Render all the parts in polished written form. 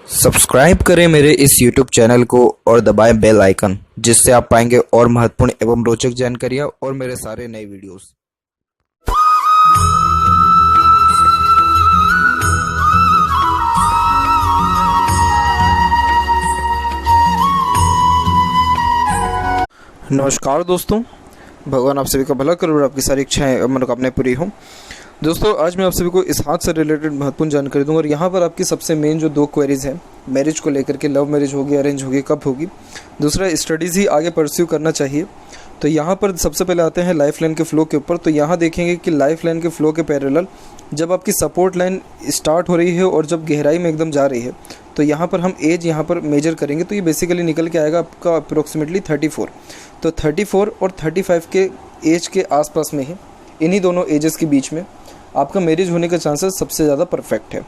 Subscribe करें मेरे इस YouTube चैनल को और दबाएं बेल आइकन, जिससे आप पाएंगे और महत्वपूर्ण एवं रोचक जानकारियां और मेरे सारे नए वीडियोस। नमस्कार दोस्तों, भगवान आप सभी का भला करे और आपकी सारी इच्छाएं और मनोकामनाएं पूरी हों। दोस्तों, आज मैं आप सभी को इस हाथ से रिलेटेड महत्वपूर्ण जानकारी दूंगा और यहाँ पर आपकी सबसे मेन जो दो क्वेरीज हैं मैरिज को लेकर के, लव मैरिज होगी, अरेंज होगी, कब होगी, दूसरा स्टडीज़ ही आगे परस्यू करना चाहिए। तो यहाँ पर सबसे पहले आते हैं लाइफ लाइन के फ्लो के ऊपर। तो यहाँ देखेंगे कि लाइफ लाइन के फ्लो के पैरेलल जब आपकी सपोर्ट लाइन स्टार्ट हो रही है और जब गहराई में एकदम जा रही है, तो यहाँ पर हम एज यहाँ पर मेजर करेंगे तो ये बेसिकली निकल के आएगा आपका अप्रोक्सीमेटली 34। तो 34 और 35 के एज के आसपास में ही, इन्हीं दोनों एजेस के बीच में आपका मैरिज होने के चांसेस सबसे ज़्यादा परफेक्ट है।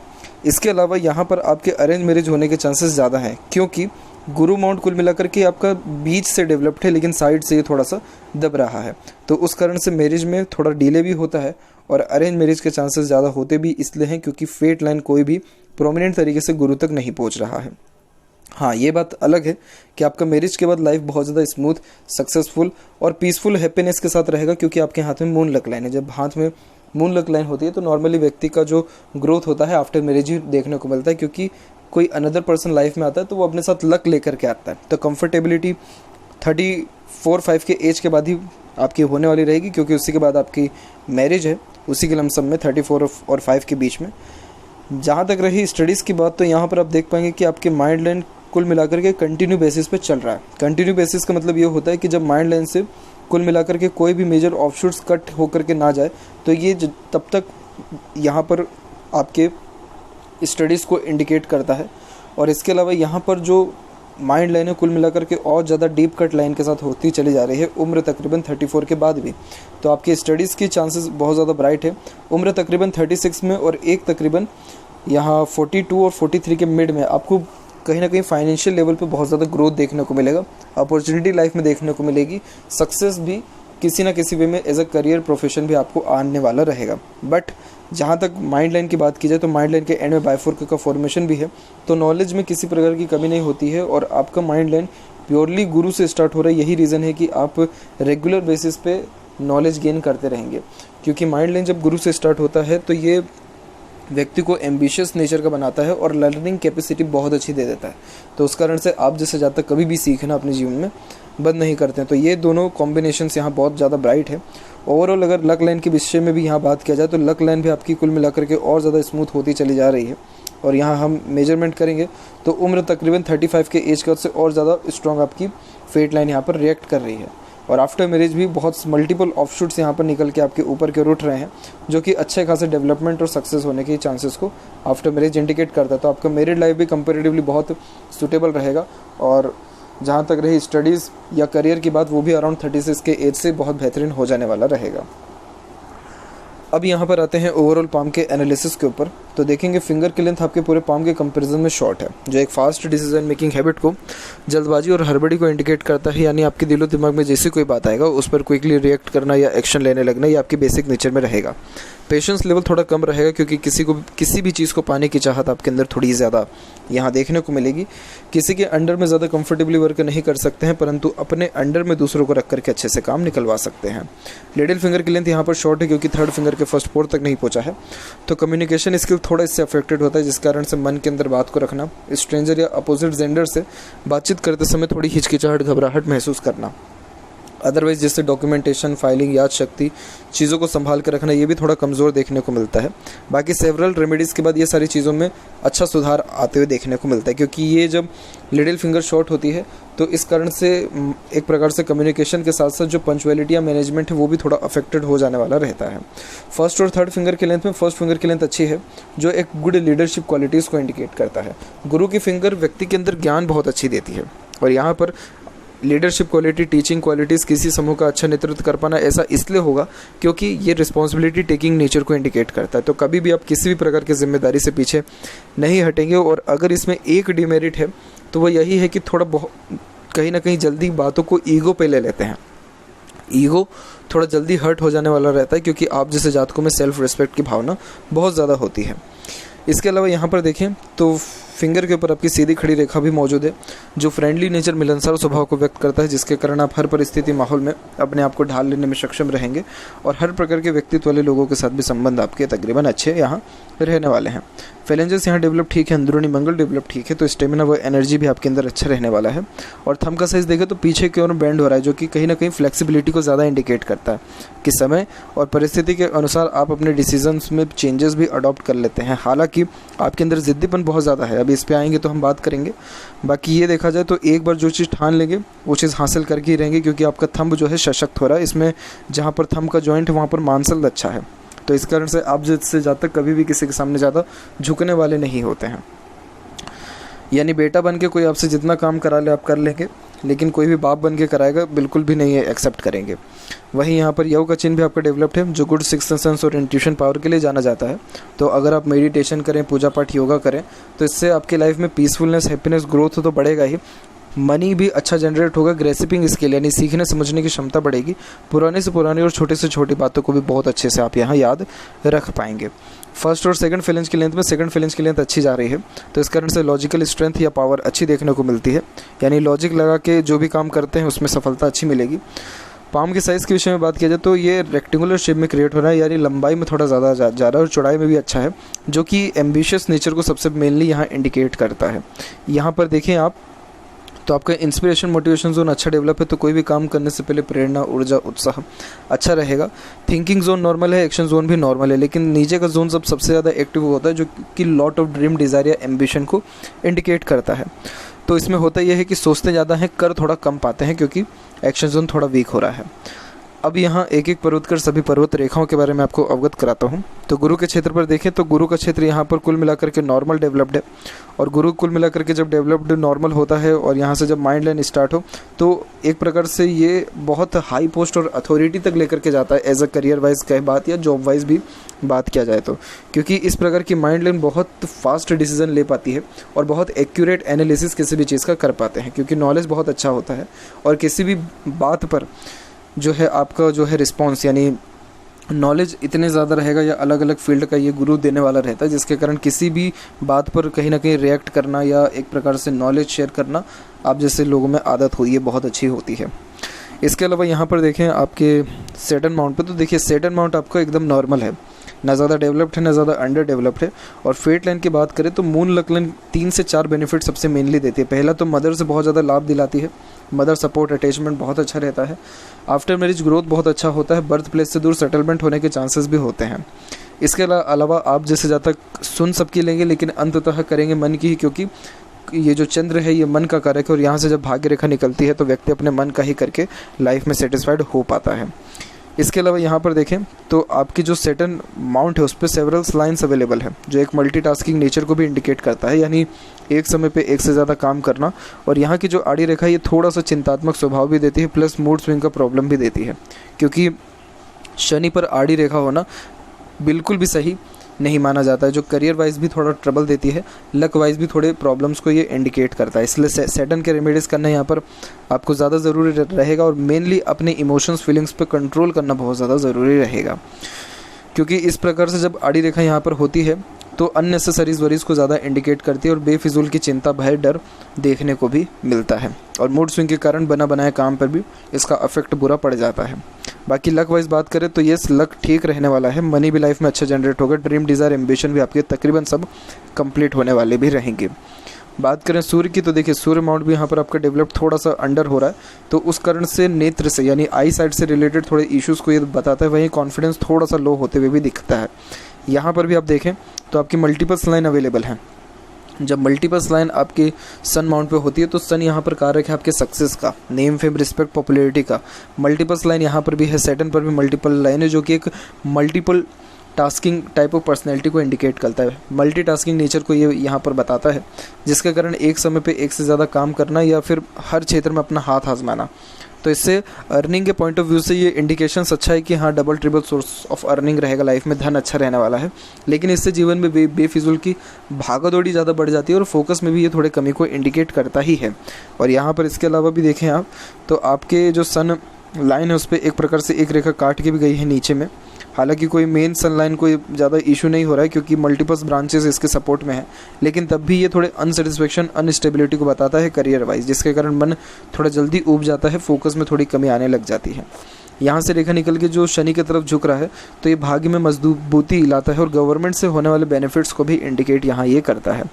इसके अलावा यहाँ पर आपके अरेंज मैरिज होने के चांसेस ज़्यादा हैं, क्योंकि गुरु माउंट कुल मिलाकर के आपका बीच से डेवलप्ड है लेकिन साइड से ये थोड़ा सा दब रहा है, तो उस कारण से मैरिज में थोड़ा डिले भी होता है और अरेंज मैरिज के चांसेस ज़्यादा होते भी इसलिए हैं क्योंकि फेट लाइन कोई भी प्रोमिनेंट तरीके से गुरु तक नहीं पहुँच रहा है। हाँ, ये बात अलग है कि आपका मैरिज के बाद लाइफ बहुत ज़्यादा स्मूथ, सक्सेसफुल और पीसफुल हैप्पीनेस के साथ रहेगा, क्योंकि आपके हाथ में मून लक लाइन है। जब हाथ में मून लक लाइन होती है तो नॉर्मली व्यक्ति का जो ग्रोथ होता है आफ्टर मैरिज ही देखने को मिलता है, क्योंकि कोई अनदर पर्सन लाइफ में आता है तो वो अपने साथ लक लेकर के आता है। तो कंफर्टेबिलिटी 34-5 के एज के बाद ही आपकी होने वाली रहेगी, क्योंकि उसी के बाद आपकी मैरिज है, उसी के लमसम में 34 और 5 के बीच में। जहाँ तक रही स्टडीज़ की बात, तो यहाँ पर आप देख पाएंगे कि आपके माइंड लाइन कुल मिलाकर के कंटिन्यू बेसिस पे चल रहा है। कंटिन्यू बेसिस का मतलब ये होता है कि जब माइंड लाइन से कुल मिलाकर के कोई भी मेजर ऑफशूट्स कट होकर के ना जाए, तो ये तब तक यहाँ पर आपके स्टडीज़ को इंडिकेट करता है। और इसके अलावा यहाँ पर जो माइंड लाइन है कुल मिलाकर के और ज़्यादा डीप कट लाइन के साथ होती चली जा रही है उम्र तकरीबन 34 के बाद भी, तो आपकी स्टडीज़ की चांसेस बहुत ज़्यादा ब्राइट है। उम्र तकरीबन 36 में और एक तकरीबन यहाँ 42 और 43 के मिड में आपको कहीं ना कहीं फाइनेंशियल लेवल पे बहुत ज़्यादा ग्रोथ देखने को मिलेगा, अपॉर्चुनिटी लाइफ में देखने को मिलेगी, सक्सेस भी किसी ना किसी वे में एज अ करियर प्रोफेशन भी आपको आने वाला रहेगा। बट जहाँ तक माइंड लाइन की बात की जाए तो माइंड लाइन के एंड में बाइफोर्क का फॉर्मेशन भी है, तो नॉलेज में किसी प्रकार की कमी नहीं होती है और आपका माइंड लाइन प्योरली गुरु से स्टार्ट हो रहा है। यही रीज़न है कि आप रेगुलर बेसिस पे नॉलेज गेन करते रहेंगे, क्योंकि माइंड लाइन जब गुरु से स्टार्ट होता है तो ये व्यक्ति को एम्बिशियस नेचर का बनाता है और लर्निंग कैपेसिटी बहुत अच्छी दे देता है। तो उस कारण से आप जैसे ज़्यादा कभी भी सीखना अपने जीवन में बंद नहीं करते हैं। तो ये दोनों कॉम्बिनेशंस यहाँ बहुत ज़्यादा ब्राइट है। ओवरऑल अगर लक लाइन के विषय में भी यहाँ बात किया जाए तो लक लाइन भी आपकी कुल मिलाकर के और ज़्यादा स्मूथ होती चली जा रही है। और यहाँ हम मेजरमेंट करेंगे तो उम्र तकरीबन 35 के एज के से और ज़्यादा स्ट्रॉन्ग आपकी फेट लाइन यहाँ पर रिएक्ट कर रही है। और आफ्टर मैरिज भी बहुत मल्टीपल ऑफशूट्स यहाँ पर निकल के आपके ऊपर के उठ रहे हैं, जो कि अच्छे खासे डेवलपमेंट और सक्सेस होने के चांसेस को आफ्टर मैरिज इंडिकेट करता है। तो आपका मैरिड लाइफ भी कंपैरेटिवली बहुत सूटेबल रहेगा। और जहाँ तक रही स्टडीज़ या करियर की बात, वो भी अराउंड 36 के एज से बहुत बेहतरीन हो जाने वाला रहेगा। अब यहाँ पर आते हैं ओवरऑल पाम के एनालिसिस के ऊपर। तो देखेंगे फिंगर की लेंथ आपके पूरे पाम के कंपैरिजन में शॉर्ट है, जो एक फास्ट डिसीजन मेकिंग हैबिट को, जल्दबाजी और हड़बड़ी को इंडिकेट करता है। यानी आपके दिलो दिमाग में जैसे कोई बात आएगा उस पर क्विकली रिएक्ट करना या एक्शन लेने लगना, ये आपकी बेसिक नेचर में रहेगा। पेशेंस लेवल थोड़ा कम रहेगा, क्योंकि किसी भी चीज़ को पाने की चाहत आपके अंदर थोड़ी ज़्यादा यहाँ देखने को मिलेगी। किसी के अंडर में ज़्यादा कंफर्टेबली वर्क नहीं कर सकते हैं, परंतु अपने अंडर में दूसरों को रख करके अच्छे से काम निकलवा सकते हैं। लिटिल फिंगर की लेंथ यहाँ पर शॉर्ट है, क्योंकि थर्ड फिंगर के फर्स्ट पोर तक नहीं पहुँचा है। तो कम्युनिकेशन स्किल थोड़ा इससे अफेक्टेड होता है, जिस कारण से मन के अंदर बात को रखना, स्ट्रेंजर या अपोजिट जेंडर से बातचीत करते समय थोड़ी हिचकिचाहट, घबराहट महसूस करना। अदरवाइज जैसे डॉक्यूमेंटेशन, फाइलिंग, याद शक्ति, चीज़ों को संभाल कर रखना, ये भी थोड़ा कमज़ोर देखने को मिलता है। बाकी सेवरल रेमेडीज़ के बाद ये सारी चीज़ों में अच्छा सुधार आते हुए देखने को मिलता है, क्योंकि ये जब लिटिल फिंगर शॉर्ट होती है तो इस कारण से एक प्रकार से कम्युनिकेशन के साथ साथ जो पंचुअलिटी या मैनेजमेंट है वो भी थोड़ा अफेक्टेड हो जाने वाला रहता है। फर्स्ट और थर्ड फिंगर की लेंथ में फर्स्ट फिंगर की लेंथ अच्छी है, जो एक गुड लीडरशिप क्वालिटीज़ को इंडिकेट करता है। गुरु की फिंगर व्यक्ति के अंदर ज्ञान बहुत अच्छी देती है, और यहाँ पर लीडरशिप क्वालिटी, टीचिंग क्वालिटीज़, किसी समूह का अच्छा नेतृत्व कर पाना, ऐसा इसलिए होगा क्योंकि ये रिस्पॉन्सिबिलिटी टेकिंग नेचर को इंडिकेट करता है। तो कभी भी आप किसी भी प्रकार की जिम्मेदारी से पीछे नहीं हटेंगे। और अगर इसमें एक डिमेरिट है तो वो यही है कि थोड़ा बहुत कहीं ना कहीं जल्दी बातों को ईगो पे ले लेते हैं। ईगो थोड़ा जल्दी हर्ट हो जाने वाला रहता है, क्योंकि आप जैसे जातकों में सेल्फ रिस्पेक्ट की भावना बहुत ज़्यादा होती है। इसके अलावा यहाँ पर देखें तो फिंगर के ऊपर आपकी सीधी खड़ी रेखा भी मौजूद है, जो फ्रेंडली नेचर, मिलनसार स्वभाव को व्यक्त करता है, जिसके कारण आप हर परिस्थिति माहौल में अपने आप को ढाल लेने में सक्षम रहेंगे और हर प्रकार के व्यक्तित्व वाले लोगों के साथ भी संबंध आपके तकरीबन अच्छे यहाँ रहने वाले हैं। फेलेंजेस यहाँ डेवलप ठीक है, अंदरूनी मंगल डेवलप ठीक है, तो स्टेमिना व एनर्जी भी आपके अंदर अच्छा रहने वाला है। और थंब का साइज़ देखें तो पीछे की ओर बेंड हो रहा है, जो कि कहीं ना कहीं फ्लेक्सिबिलिटी को ज़्यादा इंडिकेट करता है कि समय और परिस्थिति के अनुसार आप अपने डिसीजंस में चेंजेस भी अडॉप्ट कर लेते हैं। हालांकि आपके अंदर ज़िद्दीपन बहुत ज़्यादा है, अभी इस पर आएंगे तो हम बात करेंगे। बाकी ये देखा जाए तो एक बार जो चीज़ ठान लेंगे वो चीज़ हासिल करके ही रहेंगे, क्योंकि आपका थंब जो है सशक्त हो रहा है। इसमें जहाँ पर थंब का जॉइंट है वहाँ पर मांसल अच्छा है, तो इस कारण से आप जिससे ज़्यादा कभी भी किसी के सामने ज़्यादा झुकने वाले नहीं होते हैं। यानी बेटा बन के कोई आपसे जितना काम करा ले आप कर लेंगे, लेकिन कोई भी बाप बन के कराएगा बिल्कुल भी नहीं एक्सेप्ट करेंगे। वहीं यहाँ पर यव का चिन्ह भी आपका डेवलप्ड है, जो गुड सिक्स्थ सेंस और इंट्यूशन पावर के लिए जाना जाता है। तो अगर आप मेडिटेशन करें, पूजा पाठ, योगा करें, तो इससे आपकी लाइफ में पीसफुलनेस, हैप्पीनेस, ग्रोथ तो बढ़ेगा ही, मनी भी अच्छा जनरेट होगा। ग्रेसिपिंग स्किल यानी सीखने समझने की क्षमता बढ़ेगी। पुराने से पुरानी और छोटे से छोटी बातों को भी बहुत अच्छे से आप यहाँ याद रख पाएंगे। फर्स्ट और सेकंड फेलेंज की लेंथ में सेकंड फेलेंज की लेंथ अच्छी जा रही है, तो इस कारण से लॉजिकल स्ट्रेंथ या पावर अच्छी देखने को मिलती है, यानी लॉजिक लगा के जो भी काम करते हैं उसमें सफलता अच्छी मिलेगी। पाम के साइज़ के विषय में बात किया जाए तो ये रेक्टेंगुलर शेप में क्रिएट हो रहा है, यानी लंबाई में थोड़ा ज़्यादा जा रहा है और चौड़ाई में भी अच्छा है, जो कि एम्बिशियस नेचर को सबसे मेनली यहाँ इंडिकेट करता है। यहाँ पर देखें आप तो आपका इंस्पिरेशन, मोटिवेशन जोन अच्छा डेवलप है, तो कोई भी काम करने से पहले प्रेरणा, ऊर्जा, उत्साह अच्छा रहेगा। थिंकिंग जोन नॉर्मल है, एक्शन जोन भी नॉर्मल है, लेकिन नीचे का जोन सबसे ज़्यादा एक्टिव होता है, जो कि लॉट ऑफ ड्रीम, डिज़ायर या एम्बिशन को इंडिकेट करता है। तो इसमें होता यह है कि सोचते ज़्यादा हैं, कर थोड़ा कम पाते हैं, क्योंकि एक्शन जोन थोड़ा वीक हो रहा है। अब यहाँ एक एक पर्वत कर सभी पर्वत रेखाओं के बारे में आपको अवगत कराता हूँ। तो गुरु के क्षेत्र पर देखें तो गुरु का क्षेत्र यहाँ पर कुल मिलाकर के नॉर्मल डेवलप्ड है, और गुरु कुल मिलाकर के जब डेवलप्ड नॉर्मल होता है और यहाँ से जब माइंड लाइन स्टार्ट हो, तो एक प्रकार से ये बहुत हाई पोस्ट और अथॉरिटी तक लेकर के जाता है, एज अ करियर वाइज कह बात या जॉब वाइज भी बात किया जाए तो, क्योंकि इस प्रकार की माइंड लाइन बहुत फास्ट डिसीजन ले पाती है और बहुत एक्यूरेट एनालिसिस किसी भी चीज़ का कर पाते हैं, क्योंकि नॉलेज बहुत अच्छा होता है और किसी भी बात पर जो है आपका जो है रिस्पॉन्स, यानी नॉलेज इतने ज़्यादा रहेगा या अलग अलग फील्ड का ये गुरु देने वाला रहता है, जिसके कारण किसी भी बात पर कहीं ना कहीं रिएक्ट करना या एक प्रकार से नॉलेज शेयर करना आप जैसे लोगों में आदत हुई है बहुत अच्छी होती है। इसके अलावा यहाँ पर देखें आपके सैटर्न माउंट पे, तो देखिए सैटर्न माउंट आपका एकदम नॉर्मल है, ना ज़्यादा डेवलप्ड है ना ज़्यादा अंडर डेवलप्ड है। और फेट लाइन की बात करें तो मून लक लाइन 3 से 4 बेनिफिट सबसे मेनली देती है। पहला तो मदर से बहुत ज़्यादा लाभ दिलाती है, मदर सपोर्ट, अटैचमेंट बहुत अच्छा रहता है। आफ्टर मैरिज ग्रोथ बहुत अच्छा होता है, बर्थ प्लेस से दूर सेटलमेंट होने के चांसेस भी होते हैं। इसके अलावा आप जैसे ज़्यादा सुन सबकी लेंगे, लेकिन अंततः करेंगे मन की ही, क्योंकि ये जो चंद्र है ये मन का कारक है, और यहाँ से जब भाग्य रेखा निकलती है तो व्यक्ति अपने मन का ही करके लाइफ में सेटिस्फाइड हो पाता है। इसके अलावा यहाँ पर देखें तो आपकी जो सैटर्न माउंट है उस पर सेवरल लाइन्स अवेलेबल है, जो एक मल्टीटास्किंग नेचर को भी इंडिकेट करता है, यानी एक समय पे एक से ज़्यादा काम करना। और यहाँ की जो आड़ी रेखा ये थोड़ा सा चिंतात्मक स्वभाव भी देती है, प्लस मूड स्विंग का प्रॉब्लम भी देती है, क्योंकि शनि पर आड़ी रेखा होना बिल्कुल भी सही नहीं माना जाता है, जो करियर वाइज भी थोड़ा ट्रबल देती है, लक वाइज भी थोड़े प्रॉब्लम्स को ये इंडिकेट करता है। इसलिए सैटर्न के रेमेडीज़ करना यहाँ पर आपको ज़्यादा ज़रूरी रहेगा, और मेनली अपने इमोशंस, फीलिंग्स पे कंट्रोल करना बहुत ज़्यादा ज़रूरी रहेगा, क्योंकि इस प्रकार से जब आड़ी रेखा यहाँ पर होती है तो अननेसेसरीज वरीज को ज़्यादा इंडिकेट करती है, और बेफिजूल की चिंता, भय, डर देखने को भी मिलता है, और मूड स्विंग के कारण बना बनाए काम पर भी इसका अफेक्ट बुरा पड़ जाता है। बाकी लक वाइज बात करें तो ये लक ठीक रहने वाला है, मनी भी लाइफ में अच्छा जनरेट होगा, ड्रीम, डिज़ायर, एम्बिशन भी आपके तकरीबन सब कंप्लीट होने वाले भी रहेंगे। बात करें सूर्य की तो देखिए सूर्य माउंट भी यहाँ पर आपका डेवलप थोड़ा सा अंडर हो रहा है, तो उस कारण से नेत्र से यानी आई साइड से रिलेटेड थोड़े इश्यूज़ को ये बताता है। वहीं कॉन्फिडेंस थोड़ा सा लो होते हुए भी दिखता है। यहाँ पर भी आप देखें तो आपकी मल्टीपल्स लाइन अवेलेबल हैं। जब मल्टीपल्स लाइन आपके सन माउंट पे होती है तो सन यहाँ पर कारक है आपके सक्सेस का, नेम, फेम, रिस्पेक्ट, पॉपुलैरिटी का। मल्टीपल्स लाइन यहाँ पर भी है, सैटर्न पर भी मल्टीपल लाइन है, जो कि एक multiple tasking type of personality को इंडिकेट करता है। मल्टीटास्किंग नेचर को ये यहाँ पर बताता है, जिसके कारण एक समय पे एक से ज़्यादा काम करना या फिर हर क्षेत्र में अपना हाथ आजमाना। तो इससे अर्निंग के पॉइंट ऑफ व्यू से ये इंडिकेशंस अच्छा है कि हाँ double triple source of earning रहेगा, लाइफ में धन अच्छा रहने वाला है। लेकिन इससे जीवन में बेफिजूल की भागदौड़ी ज़्यादा बढ़ जाती है और फोकस में भी ये थोड़े कमी को इंडिकेट करता ही है। और यहाँ पर इसके अलावा भी देखें आप तो आपके जो सन लाइन है उस पर एक प्रकार से एक रेखा काट के भी गई है नीचे में, हालांकि कोई मेन सनलाइन कोई ज़्यादा इशू नहीं हो रहा है क्योंकि मल्टीपल ब्रांचेस इसके सपोर्ट में है, लेकिन तब भी ये थोड़े अनसेटिस्फेक्शन अनस्टेबिलिटी को बताता है करियर वाइज, जिसके कारण मन थोड़ा जल्दी ऊब जाता है, फोकस में थोड़ी कमी आने लग जाती है। यहाँ से रेखा निकल के जो शनि की तरफ झुक रहा है तो ये भाग्य में मजबूती लाता है और गवर्नमेंट से होने वाले बेनिफिट्स को भी इंडिकेट यहाँ ये करता है,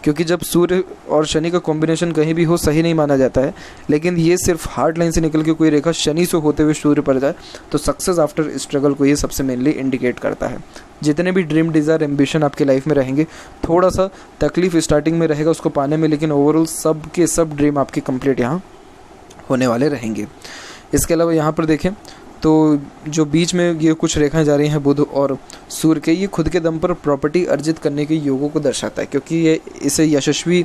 क्योंकि जब सूर्य और शनि का कॉम्बिनेशन कहीं भी हो सही नहीं माना जाता है, लेकिन ये सिर्फ हार्ड लाइन से निकल के कोई रेखा शनि से होते हुए सूर्य पर जाए तो सक्सेस आफ्टर स्ट्रगल को ये सबसे मेनली इंडिकेट करता है। जितने भी ड्रीम डिज़ायर एम्बिशन आपके लाइफ में रहेंगे, थोड़ा सा तकलीफ स्टार्टिंग में रहेगा उसको पाने में, लेकिन ओवरऑल सब के सब ड्रीम आपके कंप्लीट यहाँ होने वाले रहेंगे। इसके अलावा यहाँ पर देखें तो जो बीच में ये कुछ रेखाएं जा रही हैं बुध और सूर्य के, ये खुद के दम पर प्रॉपर्टी अर्जित करने के योगों को दर्शाता है, क्योंकि ये इसे यशस्वी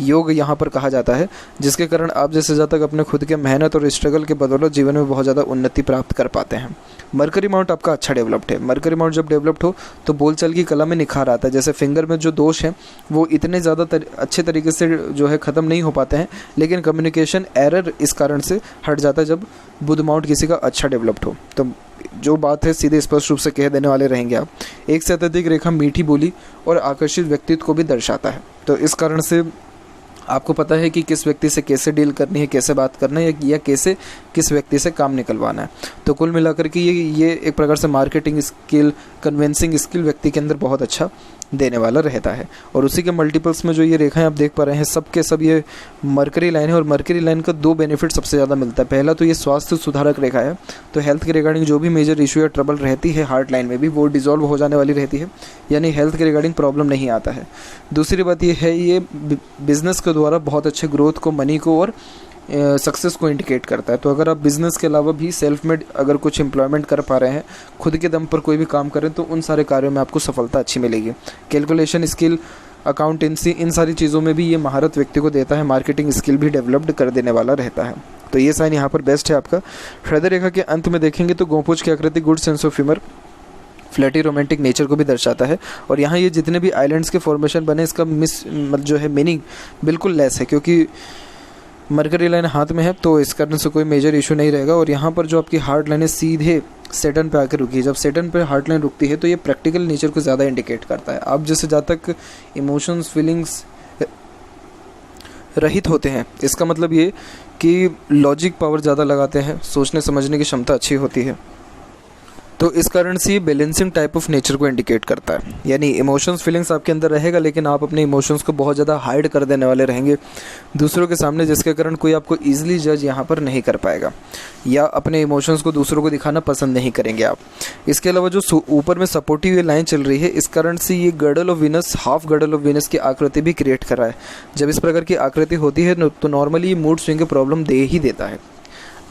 योग यहाँ पर कहा जाता है, जिसके कारण आप जैसे जातक अपने खुद के मेहनत और स्ट्रगल के बदौलत जीवन में बहुत ज़्यादा उन्नति प्राप्त कर पाते हैं। मरकरी माउंट आपका अच्छा डेवलप्ड है। मरकरी माउंट जब डेवलप्ड हो तो बोलचाल की कला में निखार आता है। जैसे फिंगर में जो दोष हैं वो इतने ज़्यादा अच्छे तरीके से जो है ख़त्म नहीं हो पाते हैं, लेकिन कम्युनिकेशन एरर इस कारण से हट जाता है जब बुध माउंट किसी का अच्छा डेवलप्ड हो। तो जो बात है सीधे स्पष्ट रूप से कह देने वाले रहेंगे आप। एक से अत्यधिक रेखा मीठी बोली और आकर्षित व्यक्तित्व को भी दर्शाता है, तो इस कारण से आपको पता है कि किस व्यक्ति से कैसे डील करनी है, कैसे बात करना है, या कैसे किस व्यक्ति से काम निकलवाना है। तो कुल मिलाकर के ये एक प्रकार से मार्केटिंग स्किल, कन्विंसिंग स्किल व्यक्ति के अंदर बहुत अच्छा देने वाला रहता है। और उसी के मल्टीपल्स में जो ये रेखाएं आप देख पा रहे हैं सब के सब ये मरकरी लाइन है, और मरकरी लाइन का दो बेनिफिट सबसे ज़्यादा मिलता है। पहला तो ये स्वास्थ्य सुधारक रेखा है, तो हेल्थ के रिगार्डिंग जो भी मेजर इशू या ट्रबल रहती है हार्ट लाइन में भी वो डिजॉल्व हो जाने वाली रहती है, यानी हेल्थ के रिगार्डिंग प्रॉब्लम नहीं आता है। दूसरी बात ये है ये बिजनेस के द्वारा बहुत अच्छे ग्रोथ को, मनी को और सक्सेस को इंडिकेट करता है। तो अगर आप बिज़नेस के अलावा भी सेल्फ मेड अगर कुछ एम्प्लॉयमेंट कर पा रहे हैं, खुद के दम पर कोई भी काम करें, तो उन सारे कार्यों में आपको सफलता अच्छी मिलेगी। कैलकुलेशन स्किल, अकाउंटेंसी, इन सारी चीज़ों में भी ये महारत व्यक्ति को देता है। मार्केटिंग स्किल भी डेवलप्ड कर देने वाला रहता है। तो ये साइन यहाँ पर बेस्ट है आपका। हृदय रेखा के अंत में देखेंगे तो गोपुज की आकृति good sense of humour, flirty romantic nature को भी दर्शाता है। और यहाँ ये जितने भी आइलैंड्स के फॉर्मेशन बने इसका जो है मीनिंग बिल्कुल लेस है, क्योंकि मरकरी लाइन हाथ में है, तो इस कारण से कोई मेजर इशू नहीं रहेगा। और यहाँ पर जो आपकी हार्ट लाइन है सीधे सेटन पे आकर रुकी है। जब सेटन पे हार्ट लाइन रुकती है तो ये प्रैक्टिकल नेचर को ज़्यादा इंडिकेट करता है। आप जैसे जहाँ तक इमोशंस फीलिंग्स रहित होते हैं, इसका मतलब ये कि लॉजिक पावर ज़्यादा लगाते हैं, सोचने समझने की क्षमता अच्छी होती है, तो इस कारण से ये बैलेंसिंग टाइप ऑफ नेचर को इंडिकेट करता है। यानी इमोशंस फीलिंग्स आपके अंदर रहेगा, लेकिन आप अपने इमोशंस को बहुत ज़्यादा हाइड कर देने वाले रहेंगे दूसरों के सामने, जिसके कारण कोई आपको ईजिली जज यहाँ पर नहीं कर पाएगा, या अपने इमोशंस को दूसरों को दिखाना पसंद नहीं करेंगे आप। इसके अलावा जो ऊपर में सपोर्टिव ये लाइन चल रही है, इस कारण से ये girdle of Venus, half girdle of Venus की आकृति भी क्रिएट कर रहा है। जब इस प्रकार की आकृति होती है तो नॉर्मली मूड स्विंग की प्रॉब्लम दे ही देता है।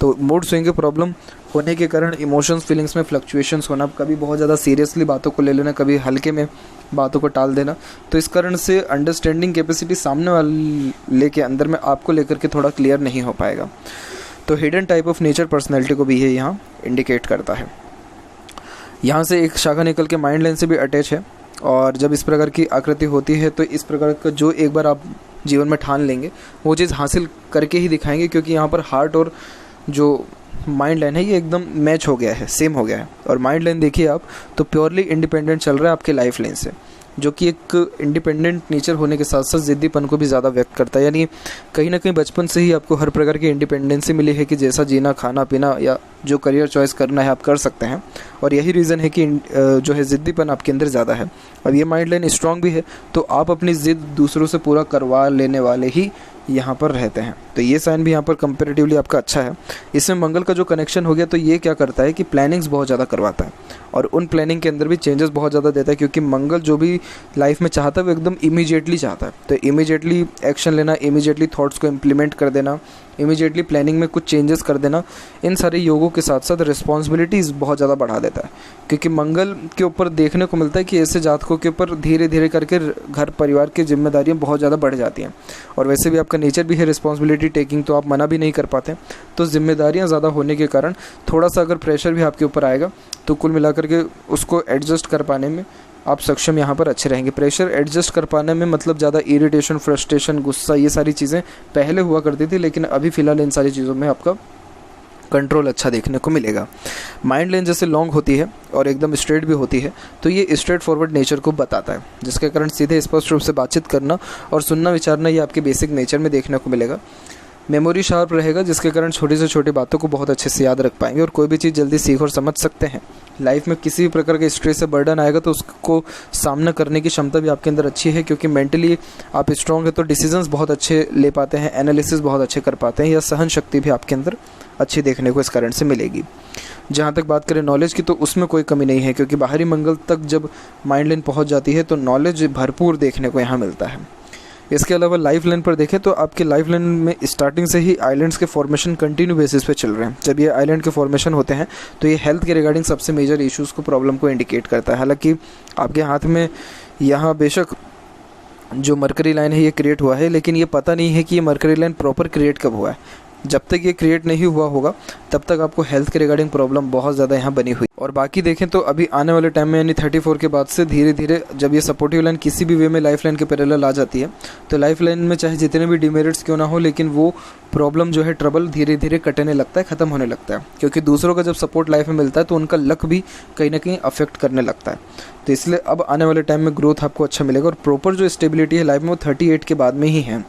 तो मूड स्विंग की प्रॉब्लम होने के कारण इमोशंस फीलिंग्स में फ्लक्चुएशंस होना, कभी बहुत ज़्यादा सीरियसली बातों को ले लेना, कभी हल्के में बातों को टाल देना, तो इस कारण से अंडरस्टैंडिंग कैपेसिटी सामने वाले के अंदर में आपको लेकर के थोड़ा क्लियर नहीं हो पाएगा। तो hidden type of nature personality को भी ये यहाँ इंडिकेट करता है। यहाँ से एक शाखा निकल के माइंड लाइन से भी अटैच है, और जब इस प्रकार की आकृति होती है तो इस प्रकार का जो एक बार आप जीवन में ठान लेंगे वो चीज़ हासिल करके ही दिखाएंगे, क्योंकि यहाँ पर हार्ट और जो माइंड लाइन है ये एकदम मैच हो गया है, सेम हो गया है। और माइंड लाइन देखिए आप तो प्योरली इंडिपेंडेंट चल रहा है आपके लाइफ लाइन से, जो कि एक इंडिपेंडेंट नेचर होने के साथ साथ ज़िद्दीपन को भी ज़्यादा व्यक्त करता है। यानी कहीं ना कहीं बचपन से ही आपको हर प्रकार की इंडिपेंडेंसी मिली है कि जैसा जीना, खाना पीना या जो करियर चॉइस करना है आप कर सकते हैं, और यही रीज़न है कि जो है ज़िद्दीपन आपके अंदर ज़्यादा है। और ये माइंड लाइन स्ट्रॉन्ग भी है, तो आप अपनी ज़िद दूसरों से पूरा करवा लेने वाले ही यहाँ पर रहते हैं। तो ये साइन भी यहाँ पर कंपैरेटिवली आपका अच्छा है। इसमें मंगल का जो कनेक्शन हो गया तो ये क्या करता है कि प्लानिंग्स बहुत ज़्यादा करवाता है, और उन प्लानिंग के अंदर भी चेंजेस बहुत ज़्यादा देता है, क्योंकि मंगल जो भी लाइफ में चाहता है वो एकदम इमीडिएटली चाहता है। तो इमीडिएटली एक्शन लेना, इमीडिएटली थॉट्स को इम्प्लीमेंट कर देना, इमीडिएटली प्लानिंग में कुछ चेंजेस कर देना, इन सारे योगों के साथ साथ रिस्पॉन्सिबिलिटीज़ बहुत ज़्यादा बढ़ा देता है। क्योंकि मंगल के ऊपर देखने को मिलता है कि ऐसे जातकों के ऊपर धीरे धीरे करके घर परिवार की जिम्मेदारियाँ बहुत ज़्यादा बढ़ जाती हैं, और वैसे भी आपका नेचर भी है रिस्पॉन्सिबिलिटी टेकिंग, तो आप मना भी नहीं कर पाते। तो जिम्मेदारियाँ ज़्यादा होने के कारण थोड़ा सा अगर प्रेशर भी आपके ऊपर आएगा तो कुल मिलाकर के उसको एडजस्ट कर पाने में आप सक्षम यहाँ पर अच्छे रहेंगे। प्रेशर एडजस्ट कर पाने में मतलब ज़्यादा इरिटेशन, फ्रस्ट्रेशन, गुस्सा, ये सारी चीज़ें पहले हुआ करती थी, लेकिन अभी फ़िलहाल इन सारी चीज़ों में आपका कंट्रोल अच्छा देखने को मिलेगा। माइंड लाइन जैसे लॉन्ग होती है और एकदम स्ट्रेट भी होती है, तो ये स्ट्रेट फॉरवर्ड नेचर को बताता है, जिसके कारण सीधे स्पष्ट रूप से बातचीत करना और सुनना विचारना ये आपके बेसिक नेचर में देखने को मिलेगा। मेमोरी शार्प रहेगा, जिसके कारण छोटी से छोटी बातों को बहुत अच्छे से याद रख पाएंगे और कोई भी चीज़ जल्दी सीख और समझ सकते हैं। लाइफ में किसी भी प्रकार के स्ट्रेस से बर्डन आएगा तो उसको सामना करने की क्षमता भी आपके अंदर अच्छी है, क्योंकि मेंटली आप स्ट्रॉन्ग है तो डिसीजंस बहुत अच्छे ले पाते हैं, एनालिसिस बहुत अच्छे कर पाते हैं, या सहन शक्ति भी आपके अंदर अच्छी देखने को इस कारण से मिलेगी। जहाँ तक बात करें नॉलेज की, तो उसमें कोई कमी नहीं है, क्योंकि बाहरी मंगल तक जब माइंड लाइन पहुँच जाती है तो नॉलेज भरपूर देखने को यहाँ मिलता है। इसके अलावा लाइफ लाइन पर देखें तो आपके लाइफ लाइन में स्टार्टिंग से ही आइलैंड्स के फॉर्मेशन कंटिन्यू बेसिस पे चल रहे हैं। जब ये आइलैंड के फॉर्मेशन होते हैं तो ये हेल्थ के रिगार्डिंग सबसे मेजर इश्यूज़ को, प्रॉब्लम को इंडिकेट करता है। हालांकि आपके हाथ में यहाँ बेशक जो मरकरी लाइन है ये क्रिएट हुआ है, लेकिन ये पता नहीं है कि ये मरकरी लाइन प्रॉपर क्रिएट कब हुआ है। जब तक ये क्रिएट नहीं हुआ होगा तब तक आपको हेल्थ के रिगार्डिंग प्रॉब्लम बहुत ज़्यादा यहाँ बनी हुई। और बाकी देखें तो अभी आने वाले टाइम में यानी 34 के बाद से धीरे धीरे जब ये सपोर्टिव लाइन किसी भी वे में लाइफ लाइन के पैरेलल आ जाती है तो लाइफ लाइन में चाहे जितने भी डिमेरिट्स क्यों ना हो, लेकिन वो प्रॉब्लम जो है, ट्रबल धीरे धीरे कटने लगता है, ख़त्म होने लगता है। क्योंकि दूसरों का जब सपोर्ट लाइफ में मिलता है तो उनका लक भी कहीं ना कहीं अफेक्ट करने लगता है। तो इसलिए अब आने वाले टाइम में ग्रोथ आपको अच्छा मिलेगा और प्रॉपर जो स्टेबिलिटी है लाइफ में वो 38 के बाद में ही है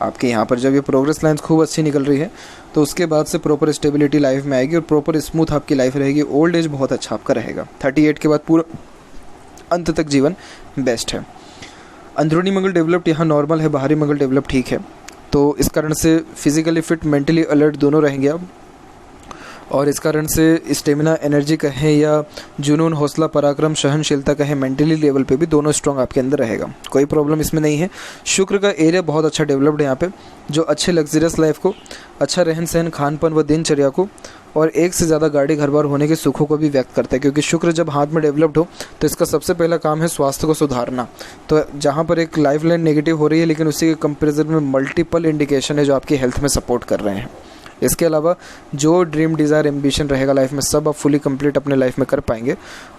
आपके यहाँ पर। जब ये प्रोग्रेस लाइन्स खूब अच्छी निकल रही है तो उसके बाद से प्रॉपर स्टेबिलिटी लाइफ में आएगी और प्रॉपर स्मूथ आपकी लाइफ रहेगी। ओल्ड एज बहुत अच्छा आपका रहेगा। 38 के बाद पूरा अंत तक जीवन बेस्ट है। अंदरूनी मंगल डेवलप्ड यहाँ नॉर्मल है, बाहरी मंगल डेवलप ठीक है, तो इस कारण से फिजिकली फिट, मेंटली अलर्ट दोनों रहेंगे आप। और इस कारण से स्टेमिना, एनर्जी कहें या जुनून, हौसला, पराक्रम, सहनशीलता कहें, मेंटली लेवल पे भी दोनों स्ट्रॉन्ग आपके अंदर रहेगा। कोई प्रॉब्लम इसमें नहीं है। शुक्र का एरिया बहुत अच्छा डेवलप्ड है यहाँ पे, जो अच्छे लग्जरियस लाइफ को, अच्छा रहन सहन, खान पान व दिनचर्या को और एक से ज़्यादा गाड़ी घर बार होने के सुखों को भी व्यक्त करता है। क्योंकि शुक्र जब हाथ में डेवलप्ड हो तो इसका सबसे पहला काम है स्वास्थ्य को सुधारना। तो जहाँ पर एक लाइफ लाइन नेगेटिव हो रही है, लेकिन उसी के कंपेरिजन में मल्टीपल इंडिकेशन है जो आपकी हेल्थ में सपोर्ट कर रहे हैं। इसके अलावा जो ड्रीम, डिज़ायर, एम्बिशन रहेगा लाइफ में, सब आप फुली कंप्लीट अपने लाइफ में कर पाएंगे।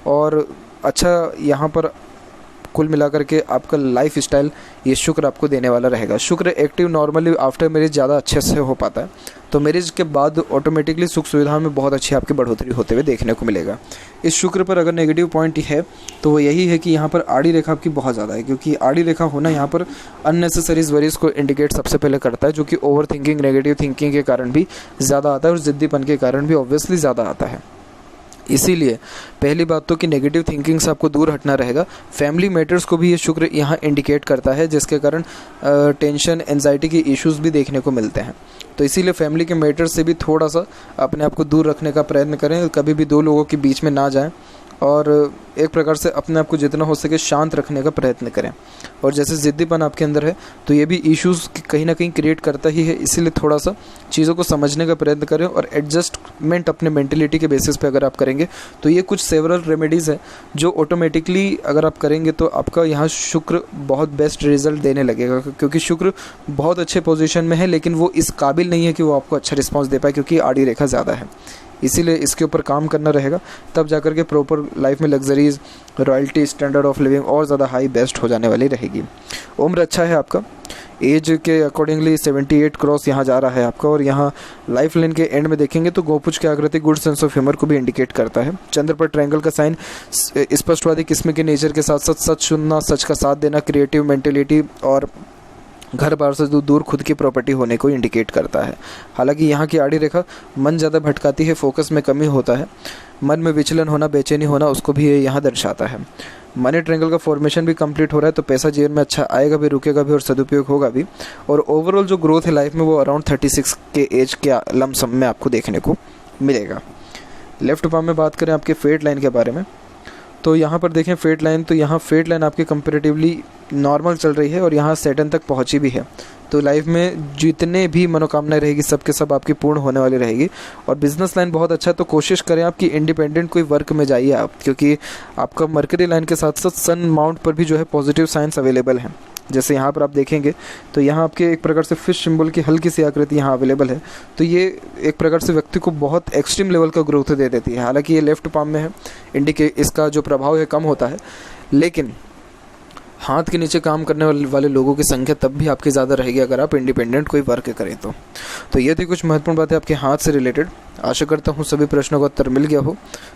और अच्छा यहाँ पर कुल मिलाकर के आपका लाइफ स्टाइल ये शुक्र आपको देने वाला रहेगा। शुक्र एक्टिव नॉर्मली आफ्टर मैरिज ज़्यादा अच्छे से हो पाता है, तो मैरिज के बाद ऑटोमेटिकली सुख सुविधाओं में बहुत अच्छी आपकी बढ़ोतरी होते हुए देखने को मिलेगा। इस शुक्र पर अगर नेगेटिव पॉइंट है तो वो यही है कि यहाँ पर आड़ी रेखा आपकी बहुत ज़्यादा है, क्योंकि आड़ी रेखा होना यहाँ पर अननेसेसरीज वरीज को इंडिकेट सबसे पहले करता है, जो कि ओवर थिंकिंग, नेगेटिव थिंकिंग के कारण भी ज़्यादा आता है और ज़िद्दीपन के कारण भी ऑब्वियसली ज़्यादा आता है। इसीलिए पहली बात तो कि नेगेटिव थिंकिंग से आपको दूर हटना रहेगा। फैमिली मैटर्स को भी ये शुक्र यहाँ इंडिकेट करता है, जिसके कारण टेंशन, एंजाइटी के इश्यूज़ भी देखने को मिलते हैं। तो इसीलिए फैमिली के मैटर्स से भी थोड़ा सा अपने आप को दूर रखने का प्रयत्न करें, कभी भी दो लोगों के बीच में ना जाएं और एक प्रकार से अपने आप को जितना हो सके शांत रखने का प्रयत्न करें। और जैसे ज़िद्दीपन आपके अंदर है तो ये भी इश्यूज़ कहीं ना कहीं क्रिएट करता ही है, इसीलिए थोड़ा सा चीज़ों को समझने का प्रयत्न करें और एडजस्टमेंट अपने मेंटलिटी के बेसिस पे अगर आप करेंगे तो ये कुछ सेवरल रेमेडीज़ हैं जो ऑटोमेटिकली अगर आप करेंगे तो आपका यहाँ शुक्र बहुत बेस्ट रिजल्ट देने लगेगा। क्योंकि शुक्र बहुत अच्छे पोजीशन में है, लेकिन वो इस काबिल नहीं है कि वो आपको अच्छा रिस्पॉन्स दे पाए, क्योंकि आड़ी रेखा ज़्यादा है। इसीलिए इसके ऊपर काम करना रहेगा, तब जाकर के प्रॉपर लाइफ में luxuries, royalty, standard of living और ज़्यादा हाई बेस्ट हो जाने वाली रहेगी। उम्र अच्छा है आपका, एज के अकॉर्डिंगली 78 क्रॉस यहाँ जा रहा है आपका। और यहाँ लाइफ लाइन के एंड में देखेंगे तो गोपुज की आकृति गुड सेंस ऑफ ह्यूमर को भी इंडिकेट करता है। चंद्र पर ट्रायंगल का साइन स्पष्टवादी किस्म के नेचर के साथ साथ सच सुनना, सच का साथ देना, क्रिएटिव मेंटेलिटी और घर बार से दूर खुद की प्रॉपर्टी होने को इंडिकेट करता है। हालांकि यहाँ की आड़ी रेखा मन ज़्यादा भटकाती है, फोकस में कमी होता है, मन में विचलन होना, बेचैनी होना, उसको भी यहाँ दर्शाता है। मनी ट्रायंगल का फॉर्मेशन भी कंप्लीट हो रहा है, तो पैसा जीवन में अच्छा आएगा भी, रुकेगा भी और सदुपयोग होगा भी। और ओवरऑल जो ग्रोथ है लाइफ में वो अराउंड 36 के एज के लमसम में आपको देखने को मिलेगा। लेफ्ट पाम में बात करें आपके फेट लाइन के बारे में, तो यहाँ पर देखें फेट लाइन, तो यहाँ फेट लाइन आपकी कंपैरेटिवली नॉर्मल चल रही है और यहाँ सैटर्न तक पहुँची भी है। तो लाइफ में जितने भी मनोकामनाएं रहेगी सब के सब आपकी पूर्ण होने वाली रहेगी। और बिजनेस लाइन बहुत अच्छा है, तो कोशिश करें आपकी इंडिपेंडेंट कोई वर्क में जाइए आप, क्योंकि आपका मरकरी लाइन के साथ साथ सन माउंट पर भी जो है पॉजिटिव साइंस अवेलेबल हैं। जैसे यहाँ पर आप देखेंगे तो यहाँ आपके एक प्रकार से फिश सिंबल की हल्की सी आकृति यहाँ अवेलेबल है, तो ये एक प्रकार से व्यक्ति को बहुत एक्सट्रीम लेवल का ग्रोथ दे देती है। हालांकि ये लेफ्ट पाम में है, इसका जो प्रभाव है कम होता है, लेकिन हाथ के नीचे काम करने वाले लोगों की संख्या तब भी आपकी ज़्यादा रहेगी अगर आप इंडिपेंडेंट कोई वर्क करें तो ये थी कुछ महत्वपूर्ण बातें आपके हाथ से रिलेटेड। आशा करता हूँ सभी प्रश्नों का उत्तर मिल गया हो।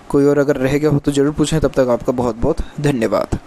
कोई और अगर रह गया हो तो ज़रूर पूछें। तब तक आपका बहुत बहुत धन्यवाद।